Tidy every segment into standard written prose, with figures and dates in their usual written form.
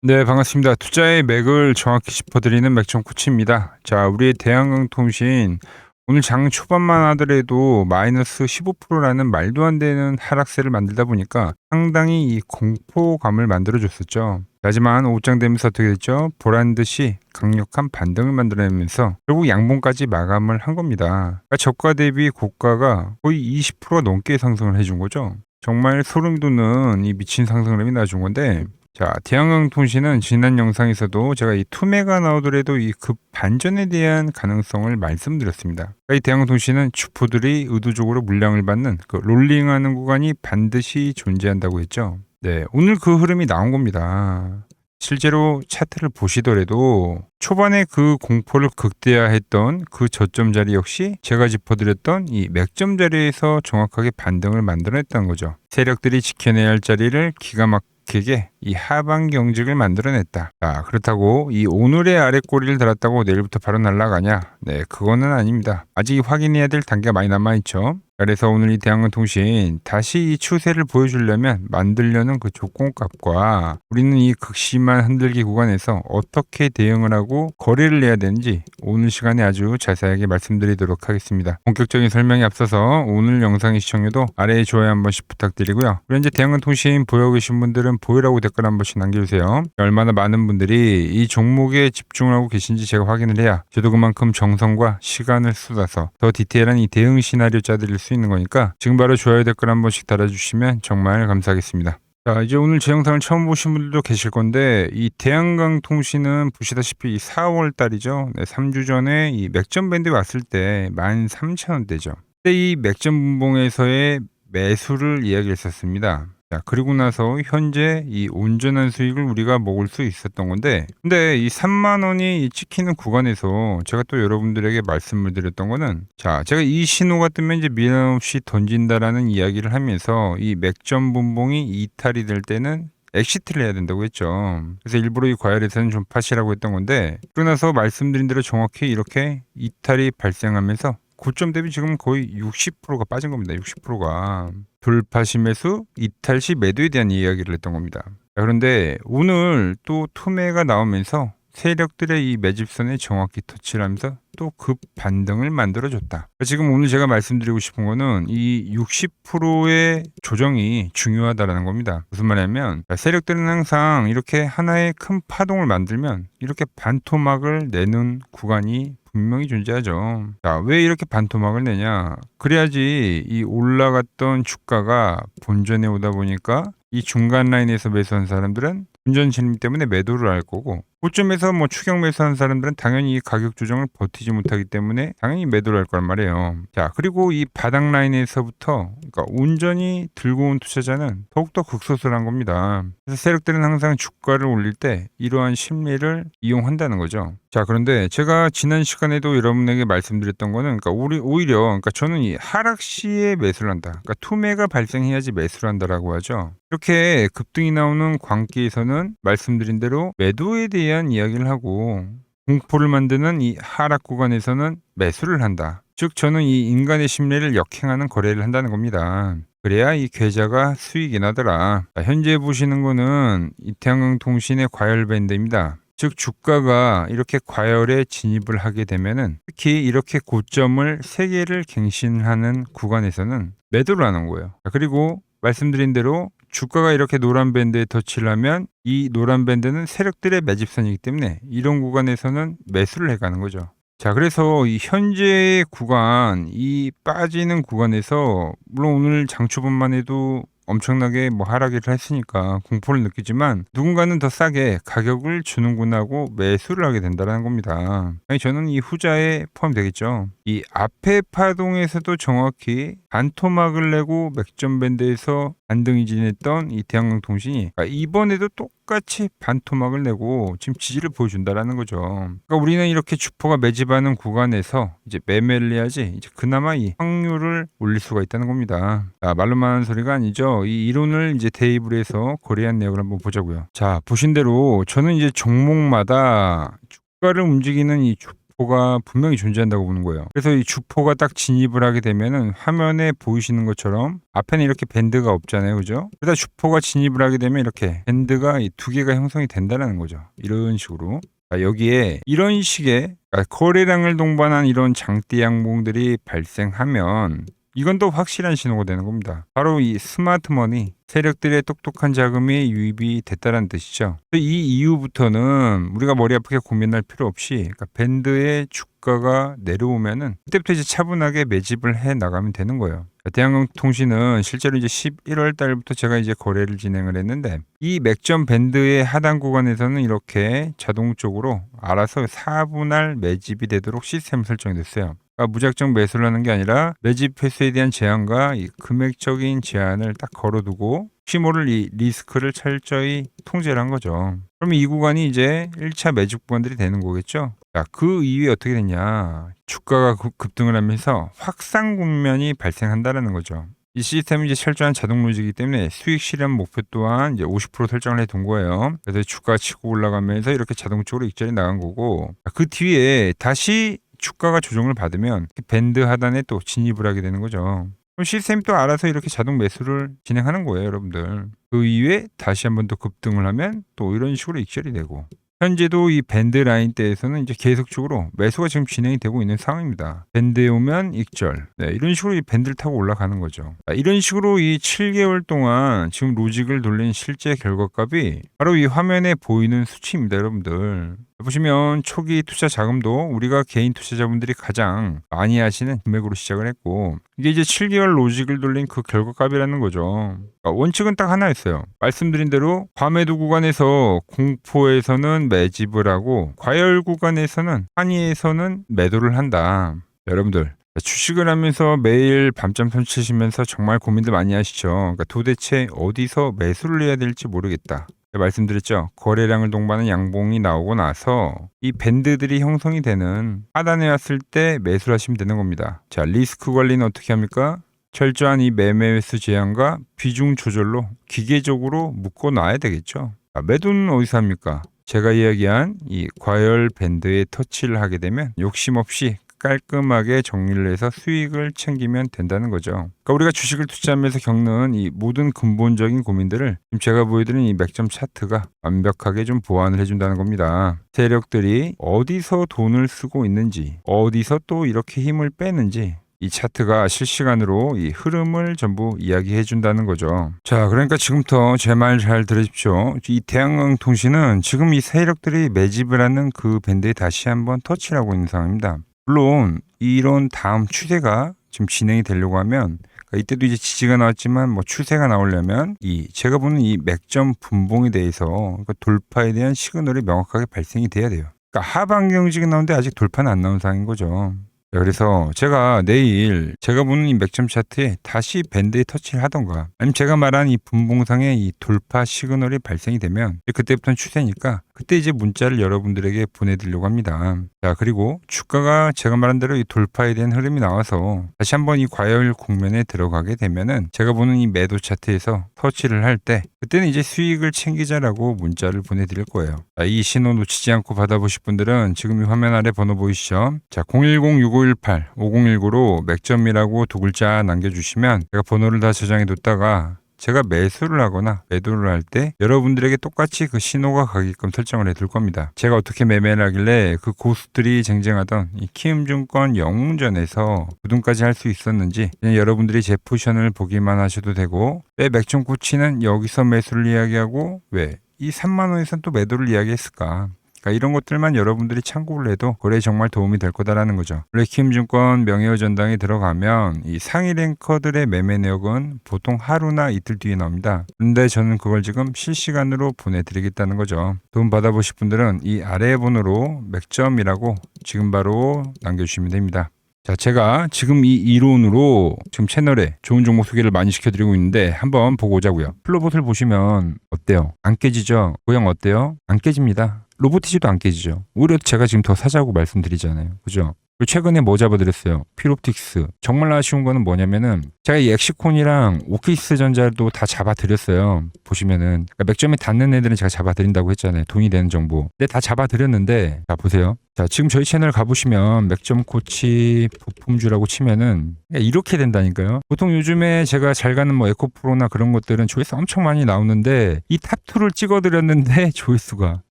네, 반갑습니다. 투자의 맥을 정확히 짚어드리는 맥점 코치입니다. 자, 우리의 대한항공통신 오늘 장 초반만 하더라도 마이너스 15%라는 말도 안 되는 하락세를 만들다 보니까 상당히 이 공포감을 만들어줬었죠. 하지만 오후장 되면서 어떻게 됐죠? 보란 듯이 강력한 반등을 만들어내면서 결국 양봉까지 마감을 한 겁니다. 그러니까 저가 대비 고가가 거의 20% 넘게 상승을 해준 거죠. 정말 소름 돋는 이 미친 상승률이 나준 건데, 자, 대한항공통신은 지난 영상에서도 제가 이 투매가 나오더라도 이 급 반전에 대한 가능성을 말씀드렸습니다. 이 대한항공통신은 주포들이 의도적으로 물량을 받는 그 롤링하는 구간이 반드시 존재한다고 했죠. 네, 오늘 그 흐름이 나온 겁니다. 실제로 차트를 보시더라도 초반에 그 공포를 극대화했던 그 저점 자리 역시 제가 짚어드렸던 이 맥점 자리에서 정확하게 반등을 만들어냈다는 거죠. 세력들이 지켜내야 할 자리를 기가 막히게 이 하방 경직을 만들어냈다. 자, 그렇다고 이 오늘의 아래 꼬리를 달았다고 내일부터 바로 날아가냐? 네, 그거는 아닙니다. 아직 확인해야 될 단계가 많이 남아있죠. 그래서 오늘 이 대한항공통신 다시 이 추세를 보여주려면 만들려는 그 조건값과 우리는 이 극심한 흔들기 구간에서 어떻게 대응을 하고 거래를 해야 되는지 오늘 시간에 아주 자세하게 말씀드리도록 하겠습니다. 본격적인 설명에 앞서서 오늘 영상의 시청률도 아래에 좋아요 한 번씩 부탁드리고요. 우리 현재 대한항공통신 보유하고 계신 분들은 보유라고 댓글 한 번씩 남겨주세요. 얼마나 많은 분들이 이 종목에 집중을 하고 계신지 제가 확인을 해야 저도 그만큼 정성과 시간을 쏟아서 더 디테일한 이 대응 시나리오 짜드릴 수 있는 거니까 지금 바로 좋아요 댓글 한 번씩 달아주시면 정말 감사하겠습니다. 자, 이제 오늘 제 영상을 처음 보신 분들도 계실 건데 이 대한항공통신은 보시다시피 4월 달이죠. 네, 3주 전에 이 맥점 밴드에 왔을 때 13,000원대죠. 그때 이 맥점 분봉에서의 매수를 이야기했었습니다. 자, 그리고 나서 현재 이 온전한 수익을 우리가 먹을 수 있었던 건데, 근데 이 3만 원이 찍히는 구간에서 제가 또 여러분들에게 말씀을 드렸던 거는, 자, 제가 이 신호가 뜨면 이제 미련 없이 던진다라는 이야기를 하면서 이 맥점 분봉이 이탈이 될 때는 엑시트를 해야 된다고 했죠. 그래서 일부러 이 과열에서는 좀 파시라고 했던 건데, 그러고 나서 말씀드린 대로 정확히 이렇게 이탈이 발생하면서 고점 대비 지금 거의 60%가 빠진 겁니다. 60%가. 돌파시 매수, 이탈시 매도에 대한 이야기를 했던 겁니다. 자, 그런데 오늘 또 투매가 나오면서 세력들의 이 매집선에 정확히 터치를 하면서 또 급 반등을 만들어줬다. 지금 오늘 제가 말씀드리고 싶은 거는 이 60%의 조정이 중요하다라는 겁니다. 무슨 말이냐면 세력들은 항상 이렇게 하나의 큰 파동을 만들면 이렇게 반토막을 내는 구간이 분명히 존재하죠. 자, 왜 이렇게 반토막을 내냐? 그래야지 이 올라갔던 주가가 본전에 오다 보니까 이 중간 라인에서 매수한 사람들은 본전 진입 때문에 매도를 할 거고, 고점에서 뭐 추격 매수한 사람들은 당연히 이 가격 조정을 버티지 못하기 때문에 당연히 매도를 할 거란 말이에요. 자, 그리고 이 바닥 라인에서부터 그러니까 온전히 들고 온 투자자는 더욱더 극소수란 겁니다. 그래서 세력들은 항상 주가를 올릴 때 이러한 심리를 이용한다는 거죠. 자, 그런데 제가 지난 시간에도 여러분에게 말씀드렸던 거는, 그러니까 오히려, 그러니까 저는 이 하락 시에 매수를 한다. 그러니까 투매가 발생해야지 매수를 한다라고 하죠. 이렇게 급등이 나오는 광기에서는 말씀드린 대로 매도에 대한 이야기를 하고, 공포를 만드는 이 하락 구간에서는 매수를 한다. 즉, 저는 이 인간의 심리를 역행하는 거래를 한다는 겁니다. 그래야 이 계좌가 수익이 나더라. 자, 현재 보시는 거는 이태양통신의 과열 밴드입니다. 즉 주가가 이렇게 과열에 진입을 하게 되면은 특히 이렇게 고점을 3개를 갱신하는 구간에서는 매도를 하는 거예요. 자, 그리고 말씀드린 대로 주가가 이렇게 노란 밴드에 터치를 하면 이 노란 밴드는 세력들의 매집선이기 때문에 이런 구간에서는 매수를 해가는 거죠. 자, 그래서 이 현재의 구간, 이 빠지는 구간에서 물론 오늘 장초반만 해도 엄청나게 뭐 하락을 했으니까 공포를 느끼지만 누군가는 더 싸게 가격을 주는구나 하고 매수를 하게 된다는 겁니다. 아니, 저는 이 후자에 포함되겠죠. 이 앞에 파동에서도 정확히 반토막을 내고 맥점 밴드에서 반등이 지냈던 이 대한항공통신이 이번에도 똑같이 반토막을 내고 지금 지지를 보여준다라는 거죠. 그러니까 우리는 이렇게 주포가 매집하는 구간에서 이제 매매를 해야지 이제 그나마 이 확률을 올릴 수가 있다는 겁니다. 자, 말로만 하는 소리가 아니죠. 이 이론을 이제 대입을 해서 거래한 내역을 한번 보자고요. 자, 보신 대로 저는 이제 종목마다 주가를 움직이는 이 주포가 분명히 존재한다고 보는 거예요. 그래서 이 주포가 딱 진입을 하게 되면은 화면에 보이시는 것처럼 앞에는 이렇게 밴드가 없잖아요. 그죠? 그러다 주포가 진입을 하게 되면 이렇게 밴드가 이 두 개가 형성이 된다는 거죠. 이런 식으로. 여기에 이런 식의 거래량을 동반한 이런 장대 양봉들이 발생하면 이건 또 확실한 신호가 되는 겁니다. 바로 이 스마트머니, 세력들의 똑똑한 자금이 유입이 됐다는 뜻이죠. 이 이후부터는 우리가 머리 아프게 고민할 필요 없이 밴드의 주가가 내려오면은 그때부터 이제 차분하게 매집을 해 나가면 되는 거예요. 대한항공통신은 실제로 이제 11월 달부터 제가 이제 거래를 진행을 했는데 이 맥점 밴드의 하단 구간에서는 이렇게 자동적으로 알아서 4분할 매집이 되도록 시스템 설정이 됐어요. 무작정 매수를 하는 게 아니라 매집 횟수에 대한 제한과 이 금액적인 제한을 딱 걸어두고 혹시 모를 이 리스크를 철저히 통제를 한 거죠. 그러면 이 구간이 이제 1차 매집 구간들이 되는 거겠죠. 그 이후에 어떻게 됐냐. 주가가 급등을 하면서 확상 국면이 발생한다는 거죠. 이 시스템은 이제 철저한 자동 로직이기 때문에 수익 실현 목표 또한 이제 50% 설정을 해둔 거예요. 그래서 주가가 치고 올라가면서 이렇게 자동적으로 익절이 나간 거고 그 뒤에 다시 주가가 조정을 받으면 밴드 하단에 또 진입을 하게 되는 거죠. 그럼 시스템이 또 알아서 이렇게 자동 매수를 진행하는 거예요, 여러분들. 그 이후에 다시 한번 더 급등을 하면 또 이런 식으로 익절이 되고 현재도 이 밴드 라인대에서는 이제 계속적으로 매수가 지금 진행이 되고 있는 상황입니다. 밴드에 오면 익절. 네, 이런 식으로 이 밴드를 타고 올라가는 거죠. 이런 식으로 이 7개월 동안 지금 로직을 돌린 실제 결과값이 바로 이 화면에 보이는 수치입니다, 여러분들. 보시면 초기 투자 자금도 우리가 개인 투자자분들이 가장 많이 하시는 금액으로 시작을 했고 이게 이제 7개월 로직을 돌린 그 결과값이라는 거죠. 원칙은 딱 하나였어요. 말씀드린 대로 과매도 구간에서 공포에서는 매집을 하고 과열 구간에서는 환희에서는 매도를 한다. 여러분들 주식을 하면서 매일 밤잠 설치시면서 정말 고민들 많이 하시죠. 도대체 어디서 매수를 해야 될지 모르겠다. 말씀드렸죠. 거래량을 동반한 양봉이 나오고 나서 이 밴드들이 형성이 되는 하단에 왔을 때 매수를 하시면 되는 겁니다. 자, 리스크 관리는 어떻게 합니까? 철저한 이 매매 횟수 제한과 비중 조절로 기계적으로 묶어 놔야 되겠죠. 매도는 어디서 합니까? 제가 이야기한 이 과열 밴드에 터치를 하게 되면 욕심 없이 깔끔하게 정리를 해서 수익을 챙기면 된다는 거죠. 그러니까 우리가 주식을 투자하면서 겪는 이 모든 근본적인 고민들을 지금 제가 보여드린 이 맥점 차트가 완벽하게 좀 보완을 해준다는 겁니다. 세력들이 어디서 돈을 쓰고 있는지, 어디서 또 이렇게 힘을 빼는지 이 차트가 실시간으로 이 흐름을 전부 이야기해 준다는 거죠. 자, 그러니까 지금부터 제 말 잘 들으십시오. 이 대한항공통신은 지금 이 세력들이 매집을 하는 그 밴드에 다시 한번 터치를 하고 있는 상황입니다. 물론 이런 다음 추세가 지금 진행이 되려고 하면 이때도 이제 지지가 나왔지만 뭐 추세가 나오려면 이 제가 보는 이 맥점 분봉에 대해서 돌파에 대한 시그널이 명확하게 발생이 돼야 돼요. 그러니까 하방 경직이 나오는데 아직 돌파는 안 나온 상황인 거죠. 그래서 제가 내일 제가 보는 이 맥점 차트에 다시 밴드에 터치를 하던가 아니면 제가 말한 이 분봉상의 이 돌파 시그널이 발생이 되면 그때부터는 추세니까 그때 이제 문자를 여러분들에게 보내드리려고 합니다. 자, 그리고 주가가 제가 말한 대로 이 돌파에 대한 흐름이 나와서 다시 한번 이 과열 국면에 들어가게 되면은 제가 보는 이 매도 차트에서 터치를 할 때 그때는 이제 수익을 챙기자라고 문자를 보내드릴 거예요. 자, 이 신호 놓치지 않고 받아보실 분들은 지금 이 화면 아래 번호 보이시죠? 자, 010-6518-5019로 맥점이라고 두 글자 남겨주시면 제가 번호를 다 저장해 뒀다가 제가 매수를 하거나 매도를 할 때 여러분들에게 똑같이 그 신호가 가게끔 설정을 해둘 겁니다. 제가 어떻게 매매를 하길래 그 고수들이 쟁쟁하던 이 키움증권 영웅전에서 우등까지 할 수 있었는지 그냥 여러분들이 제 포지션을 보기만 하셔도 되고 왜 맥점 코치는 여기서 매수를 이야기하고 왜 이 3만 원에선 또 매도를 이야기했을까? 이런 것들만 여러분들이 참고를 해도 거래에 정말 도움이 될 거다라는 거죠. 원래 키움증권 명예의 전당에 들어가면 이 상위 랭커들의 매매 내역은 보통 하루나 이틀 뒤에 나옵니다. 그런데 저는 그걸 지금 실시간으로 보내드리겠다는 거죠. 도움 받아보실 분들은 이 아래 번호로 맥점이라고 지금 바로 남겨주시면 됩니다. 자, 제가 지금 이 이론으로 지금 채널에 좋은 종목 소개를 많이 시켜드리고 있는데 한번 보고 오자고요. 플로봇을 보시면 어때요? 안 깨지죠? 모양 어때요? 안 깨집니다. 로보티지도 안 깨지죠. 오히려 제가 지금 더 사자고 말씀드리잖아요. 그죠? 그리고 최근에 뭐 잡아드렸어요? 필옵틱스. 정말 아쉬운 거는 뭐냐면은 제가 이 엑시콘이랑 오키스 전자도 다 잡아드렸어요. 보시면은 그러니까 맥점에 닿는 애들은 제가 잡아드린다고 했잖아요. 돈이 되는 정보. 근데 다 잡아드렸는데 자 보세요. 자 지금 저희 채널 가보시면 맥점 코치 부품주라고 치면은 이렇게 된다니까요. 보통 요즘에 제가 잘 가는 뭐 에코프로나 그런 것들은 조회수 엄청 많이 나오는데 이 탑2를 찍어드렸는데 조회수가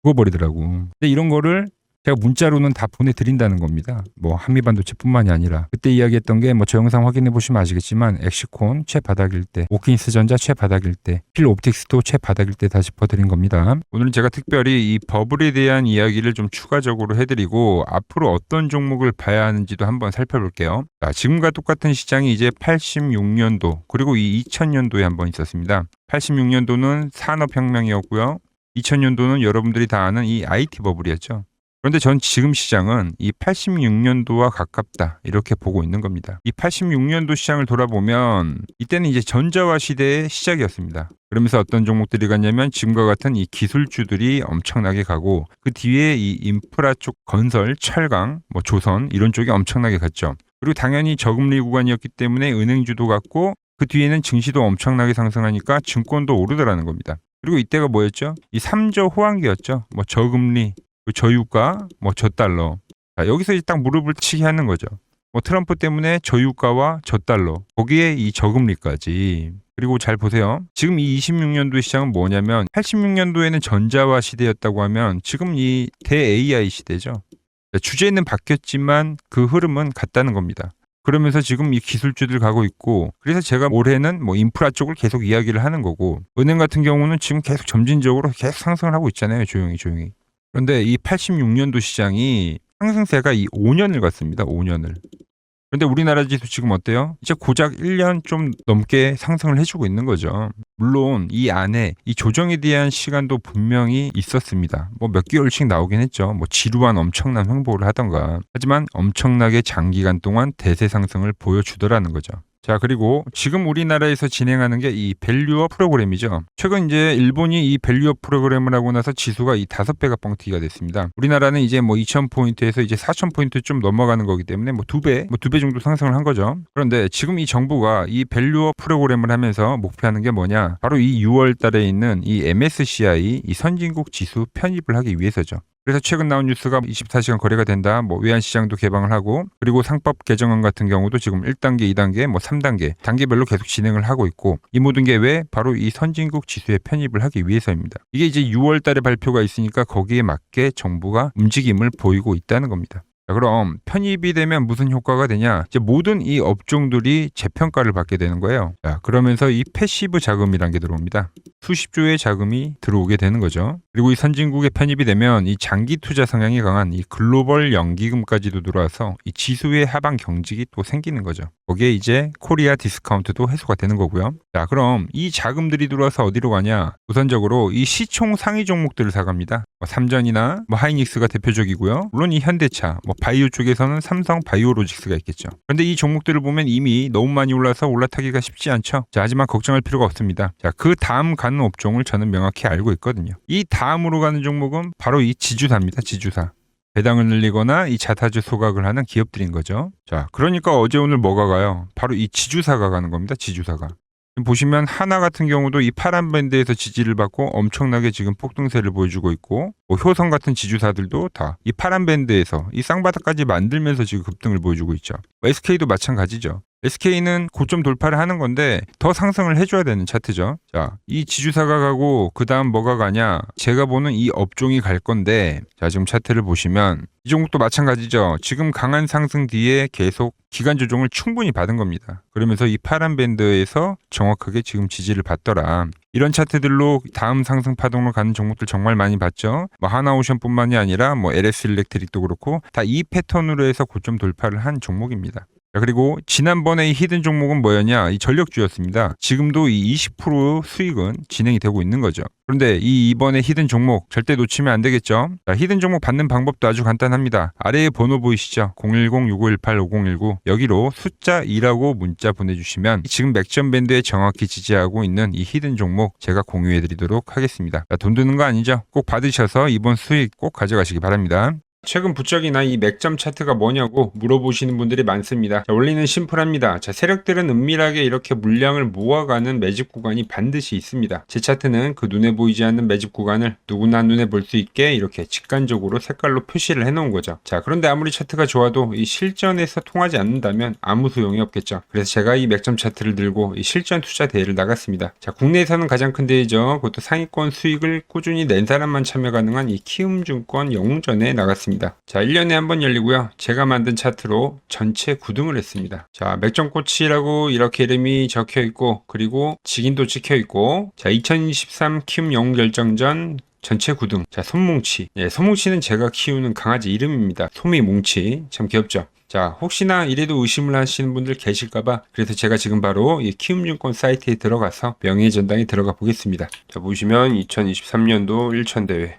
죽어버리더라고. 근데 이런 거를 제가 문자로는 다 보내드린다는 겁니다. 뭐 한미반도체뿐만이 아니라 그때 이야기했던 게 뭐 저 영상 확인해 보시면 아시겠지만 엑시콘 최바닥일 때, 오킨스 전자 최바닥일 때, 필옵틱스도 최바닥일 때 다 짚어드린 겁니다. 오늘은 제가 특별히 이 버블에 대한 이야기를 좀 추가적으로 해드리고 앞으로 어떤 종목을 봐야 하는지도 한번 살펴볼게요. 자, 지금과 똑같은 시장이 이제 86년도 그리고 이 2000년도에 한번 있었습니다. 86년도는 산업혁명이었고요. 2000년도는 여러분들이 다 아는 이 IT 버블이었죠. 그런데 전 지금 시장은 이 86년도와 가깝다 이렇게 보고 있는 겁니다. 이 86년도 시장을 돌아보면 이때는 이제 전자화 시대의 시작이었습니다. 그러면서 어떤 종목들이 갔냐면 지금과 같은 이 기술주들이 엄청나게 가고 그 뒤에 이 인프라 쪽 건설, 철강, 뭐 조선 이런 쪽이 엄청나게 갔죠. 그리고 당연히 저금리 구간이었기 때문에 은행주도 갔고 그 뒤에는 증시도 엄청나게 상승하니까 증권도 오르더라는 겁니다. 그리고 이때가 뭐였죠? 이 3저 호황기였죠. 뭐 저금리, 저유가, 뭐 저달러. 자, 여기서 이제 딱 무릎을 치게 하는 거죠. 뭐 트럼프 때문에 저유가와 저달러, 거기에 이 저금리까지. 그리고 잘 보세요. 지금 이 26년도 시장은 뭐냐면 86년도에는 전자화 시대였다고 하면 지금 이 대 AI 시대죠. 주제는 바뀌었지만 그 흐름은 같다는 겁니다. 그러면서 지금 이 기술주들 가고 있고 그래서 제가 올해는 뭐 인프라 쪽을 계속 이야기를 하는 거고 은행 같은 경우는 지금 계속 점진적으로 계속 상승을 하고 있잖아요. 조용히. 그런데 이 86년도 시장이 상승세가 이 5년을 갔습니다. 5년을. 그런데 우리나라 지수 지금 어때요? 이제 고작 1년 좀 넘게 상승을 해주고 있는 거죠. 물론 이 안에 이 조정에 대한 시간도 분명히 있었습니다. 뭐 몇 개월씩 나오긴 했죠. 뭐 지루한 엄청난 횡보를 하던가. 하지만 엄청나게 장기간 동안 대세 상승을 보여주더라는 거죠. 자, 그리고 지금 우리나라에서 진행하는 게 이 밸류업 프로그램이죠. 최근 이제 일본이 이 밸류업 프로그램을 하고 나서 지수가 이 5배가 뻥튀기가 됐습니다. 우리나라는 이제 뭐 2000포인트에서 이제 4000포인트 좀 넘어가는 거기 때문에 뭐 2배 정도 상승을 한 거죠. 그런데 지금 이 정부가 이 밸류업 프로그램을 하면서 목표하는 게 뭐냐? 바로 이 6월 달에 있는 이 MSCI 이 선진국 지수 편입을 하기 위해서죠. 그래서 최근 나온 뉴스가 24시간 거래가 된다. 뭐 외환시장도 개방을 하고 그리고 상법 개정안 같은 경우도 지금 1단계, 2단계, 뭐 3단계 단계별로 계속 진행을 하고 있고 이 모든 게 왜? 바로 이 선진국 지수에 편입을 하기 위해서입니다. 이게 이제 6월 달에 발표가 있으니까 거기에 맞게 정부가 움직임을 보이고 있다는 겁니다. 자, 그럼 편입이 되면 무슨 효과가 되냐? 이제 모든 이 업종들이 재평가를 받게 되는 거예요. 자, 그러면서 이 패시브 자금이란 게 들어옵니다. 수십조의 자금이 들어오게 되는 거죠. 그리고 이 선진국에 편입이 되면 이 장기 투자 성향이 강한 이 글로벌 연기금까지도 들어와서 이 지수의 하방 경직이 또 생기는 거죠. 거기에 이제 코리아 디스카운트도 해소가 되는 거고요. 자, 그럼 이 자금들이 들어와서 어디로 가냐? 우선적으로 이 시총 상위 종목들을 사갑니다. 뭐 삼전이나 뭐 하이닉스가 대표적이고요. 물론 이 현대차, 뭐 바이오 쪽에서는 삼성 바이오로직스가 있겠죠. 그런데 이 종목들을 보면 이미 너무 많이 올라서 올라타기가 쉽지 않죠. 자, 하지만 걱정할 필요가 없습니다. 자, 그 다음 가는 업종을 저는 명확히 알고 있거든요. 이 다음으로 가는 종목은 바로 이 지주사입니다. 지주사. 배당을 늘리거나 이 자사주 소각을 하는 기업들인 거죠. 자, 그러니까 어제 오늘 뭐가 가요? 바로 이 지주사가 가는 겁니다. 지주사가. 보시면 하나 같은 경우도 이 파란 밴드에서 지지를 받고 엄청나게 지금 폭등세를 보여주고 있고 뭐 효성 같은 지주사들도 다 이 파란 밴드에서 이 쌍바닥까지 만들면서 지금 급등을 보여주고 있죠. SK도 마찬가지죠. SK는 고점 돌파를 하는 건데 더 상승을 해줘야 되는 차트죠. 자, 이 지주사가 가고 그 다음 뭐가 가냐? 제가 보는 이 업종이 갈 건데 자, 지금 차트를 보시면 이 종목도 마찬가지죠. 지금 강한 상승 뒤에 계속 기간 조정을 충분히 받은 겁니다. 그러면서 이 파란 밴드에서 정확하게 지금 지지를 받더라. 이런 차트들로 다음 상승 파동으로 가는 종목들 정말 많이 봤죠. 뭐 하나오션뿐만이 아니라 뭐 LS 일렉트릭도 그렇고 다 이 패턴으로 해서 고점 돌파를 한 종목입니다. 자, 그리고 지난번에 이 히든 종목은 뭐였냐? 이 전력주였습니다. 지금도 이 20% 수익은 진행이 되고 있는 거죠. 그런데 이번에 히든 종목 절대 놓치면 안 되겠죠? 자, 히든 종목 받는 방법도 아주 간단합니다. 아래에 번호 보이시죠? 010-6518-5019 여기로 숫자 2라고 문자 보내주시면 지금 맥점 밴드에 정확히 지지하고 있는 이 히든 종목 제가 공유해드리도록 하겠습니다. 자, 돈 드는 거 아니죠? 꼭 받으셔서 이번 수익 꼭 가져가시기 바랍니다. 최근 부쩍이나 이 맥점 차트가 뭐냐고 물어보시는 분들이 많습니다. 자, 원리는 심플합니다. 자, 세력들은 은밀하게 이렇게 물량을 모아가는 매집 구간이 반드시 있습니다. 제 차트는 그 눈에 보이지 않는 매집 구간을 누구나 눈에 볼 수 있게 이렇게 직관적으로 색깔로 표시를 해놓은 거죠. 자, 그런데 아무리 차트가 좋아도 이 실전에서 통하지 않는다면 아무 소용이 없겠죠. 그래서 제가 이 맥점 차트를 들고 이 실전 투자 대회를 나갔습니다. 자, 국내에서는 가장 큰 대회죠. 그것도 상위권 수익을 꾸준히 낸 사람만 참여 가능한 이 키움증권 영웅전에 나갔습니다. 자, 1년에 한 번 열리고요. 제가 만든 차트로 전체 9등을 했습니다. 자, 맥점코치라고 이렇게 이름이 적혀 있고, 그리고 직인도 찍혀 있고, 자, 2023 키움 영웅 결정전 전체 9등. 자, 솜뭉치. 예, 솜뭉치는 제가 키우는 강아지 이름입니다. 솜이뭉치. 참 귀엽죠? 자, 혹시나 이래도 의심을 하시는 분들 계실까봐 그래서 제가 지금 바로 이 키움증권 사이트에 들어가서 명예전당에 들어가 보겠습니다. 자, 보시면 2023년도 1천대회.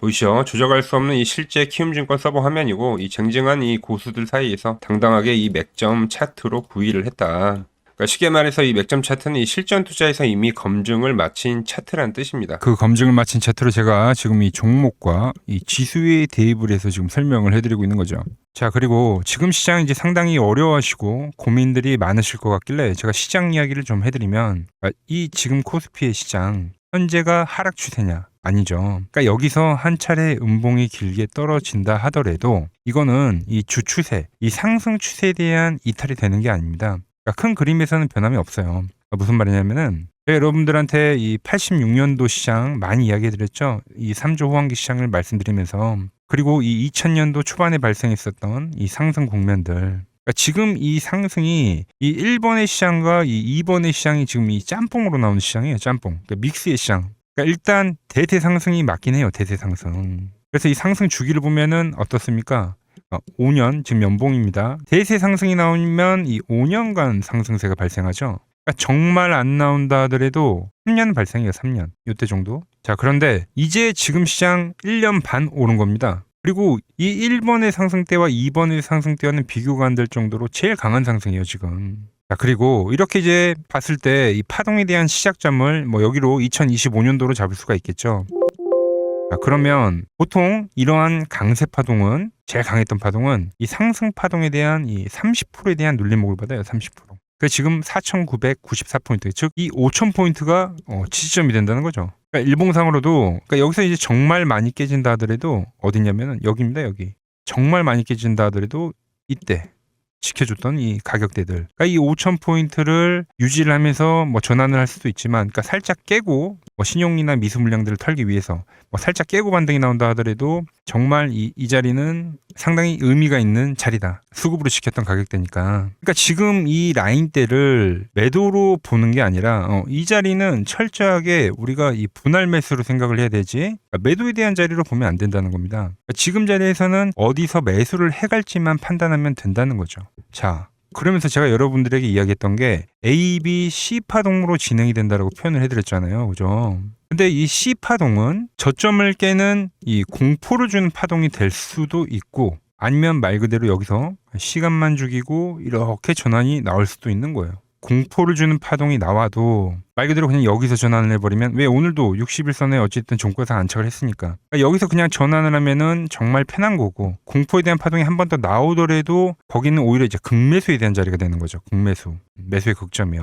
보이시죠? 조작할 수 없는 이 실제 키움증권 서버 화면이고, 이 쟁쟁한 이 고수들 사이에서 당당하게 이 맥점 차트로 구위를 했다. 그러니까 쉽게 말해서 이 맥점 차트는 이 실전 투자에서 이미 검증을 마친 차트란 뜻입니다. 그 검증을 마친 차트로 제가 지금 이 종목과 이 지수에 대입을 해서 지금 설명을 해드리고 있는 거죠. 자, 그리고 지금 시장 이제 상당히 어려워하시고 고민들이 많으실 것 같길래 제가 시장 이야기를 좀 해드리면, 이 지금 코스피의 시장 현재가 하락 추세냐? 아니죠. 그러니까 여기서 한 차례 음봉이 길게 떨어진다 하더라도 이거는 이 주추세, 이 상승 추세에 대한 이탈이 되는 게 아닙니다. 그러니까 큰 그림에서는 변함이 없어요. 그러니까 무슨 말이냐면은 제가 여러분들한테 이 86년도 시장 많이 이야기해드렸죠. 이 3조 호황기 시장을 말씀드리면서, 그리고 이 2000년도 초반에 발생했었던 이 상승 국면들. 그러니까 지금 이 상승이 이 1번의 시장과 이 2번의 시장이 지금 이 짬뽕으로 나오는 시장이에요. 짬뽕. 그러니까 믹스의 시장. 그러니까 일단 대세 상승이 맞긴 해요. 대세 상승. 그래서 이 상승 주기를 보면은 어떻습니까? 5년, 지금 연봉입니다. 대세 상승이 나오면 이 5년간 상승세가 발생하죠. 그러니까 정말 안 나온다 하더라도 3년 발생해요. 3년. 이때 정도. 자, 그런데 이제 지금 시장 1년 반 오른 겁니다. 그리고 이 1번의 상승 때와 2번의 상승 때와는 비교가 안 될 정도로 제일 강한 상승이에요, 지금. 자, 그리고 이렇게 이제 봤을 때 이 파동에 대한 시작점을 뭐 여기로 2025년도로 잡을 수가 있겠죠. 자, 그러면 보통 이러한 강세 파동은, 제일 강했던 파동은 이 상승 파동에 대한 이 30%에 대한 눌림목을 받아요. 30%. 그 지금 4,994포인트, 즉 이 5,000포인트가 지지점이 된다는 거죠. 그러니까 일봉상으로도, 그러니까 여기서 이제 정말 많이 깨진다 하더라도 어디냐면은 여기입니다. 여기. 정말 많이 깨진다 하더라도 이때 지켜줬던 이 가격대들. 그러니까 이 5,000포인트를 유지를 하면서 뭐 전환을 할 수도 있지만, 그러니까 살짝 깨고 뭐 신용이나 미수 물량들을 털기 위해서 뭐 살짝 깨고 반등이 나온다 하더라도 정말 이 자리는 상당히 의미가 있는 자리다. 수급으로 지켰던 가격대니까. 그러니까 지금 이 라인대를 매도로 보는 게 아니라 이 자리는 철저하게 우리가 이 분할 매수로 생각을 해야 되지, 그러니까 매도에 대한 자리로 보면 안 된다는 겁니다. 그러니까 지금 자리에서는 어디서 매수를 해갈지만 판단하면 된다는 거죠. 자, 그러면서 제가 여러분들에게 이야기했던 게 A, B, C 파동으로 진행이 된다라고 표현을 해드렸잖아요. 그죠? 근데 이 C 파동은 저점을 깨는 이 공포를 주는 파동이 될 수도 있고, 아니면 말 그대로 여기서 시간만 죽이고 이렇게 전환이 나올 수도 있는 거예요. 공포를 주는 파동이 나와도 말 그대로 그냥 여기서 전환을 해버리면, 왜 오늘도 60일선에 어쨌든 종가상 안착을 했으니까, 그러니까 여기서 그냥 전환을 하면은 정말 편한 거고, 공포에 대한 파동이 한 번 더 나오더라도 거기는 오히려 이제 극매수에 대한 자리가 되는 거죠. 극매수, 매수의 극점이요.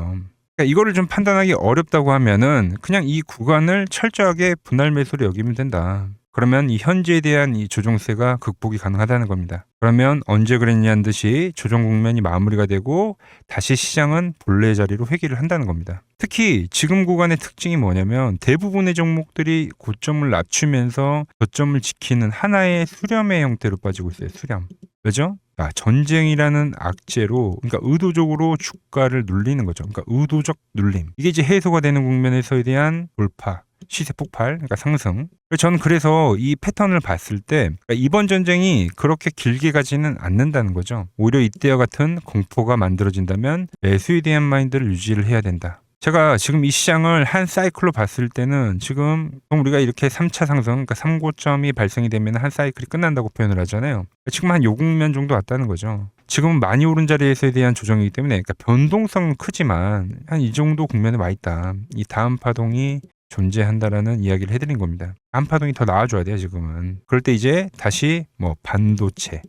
그러니까 이거를 좀 판단하기 어렵다고 하면은 그냥 이 구간을 철저하게 분할 매수로 여기면 된다. 그러면 이 현재에 대한 이 조정세가 극복이 가능하다는 겁니다. 그러면 언제 그랬냐는 듯이 조정 국면이 마무리가 되고 다시 시장은 본래의 자리로 회귀를 한다는 겁니다. 특히 지금 구간의 특징이 뭐냐면 대부분의 종목들이 고점을 낮추면서 저점을 지키는 하나의 수렴의 형태로 빠지고 있어요. 수렴. 왜죠? 전쟁이라는 악재로, 그러니까 의도적으로 주가를 눌리는 거죠. 그러니까 의도적 눌림. 이게 이제 해소가 되는 국면에서에 대한 돌파, 시세 폭발, 그러니까 상승. 저는 그래서 이 패턴을 봤을 때 그러니까 이번 전쟁이 그렇게 길게 가지는 않는다는 거죠. 오히려 이때와 같은 공포가 만들어진다면 매수에 대한 마인드를 유지를 해야 된다. 제가 지금 이 시장을 한 사이클로 봤을 때는 지금 우리가 이렇게 3차 상승, 그러니까 3고점이 발생이 되면 한 사이클이 끝난다고 표현을 하잖아요. 지금 한 요 국면 정도 왔다는 거죠. 지금은 많이 오른 자리에서에 대한 조정이기 때문에, 그러니까 변동성은 크지만 한 이 정도 국면에 와 있다. 이 다음 파동이 존재한다라는 이야기를 해드린 겁니다. 한파동이 더 나아져야 돼요, 지금은. 그럴 때 이제 다시 뭐 반도체,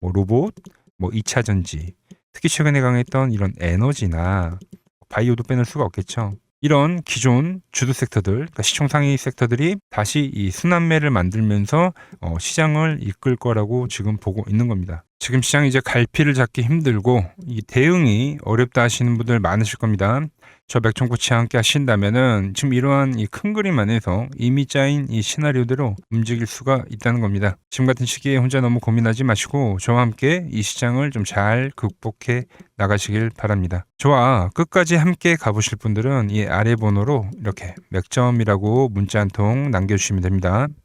뭐 로봇, 뭐 2차 전지, 특히 최근에 강했던 이런 에너지나 바이오도 빼놓을 수가 없겠죠. 이런 기존 주도 섹터들, 그러니까 시총 상위 섹터들이 다시 이 순환매를 만들면서 시장을 이끌 거라고 지금 보고 있는 겁니다. 지금 시장이 이제 갈피를 잡기 힘들고 이 대응이 어렵다 하시는 분들 많으실 겁니다. 저 맥종코치와 함께 하신다면은 지금 이러한 이 큰 그림 안에서 이미 짜인 이 시나리오대로 움직일 수가 있다는 겁니다. 지금 같은 시기에 혼자 너무 고민하지 마시고 저와 함께 이 시장을 좀 잘 극복해 나가시길 바랍니다. 저와 끝까지 함께 가보실 분들은 이 아래 번호로 이렇게 맥점이라고 문자 한 통 남겨주시면 됩니다.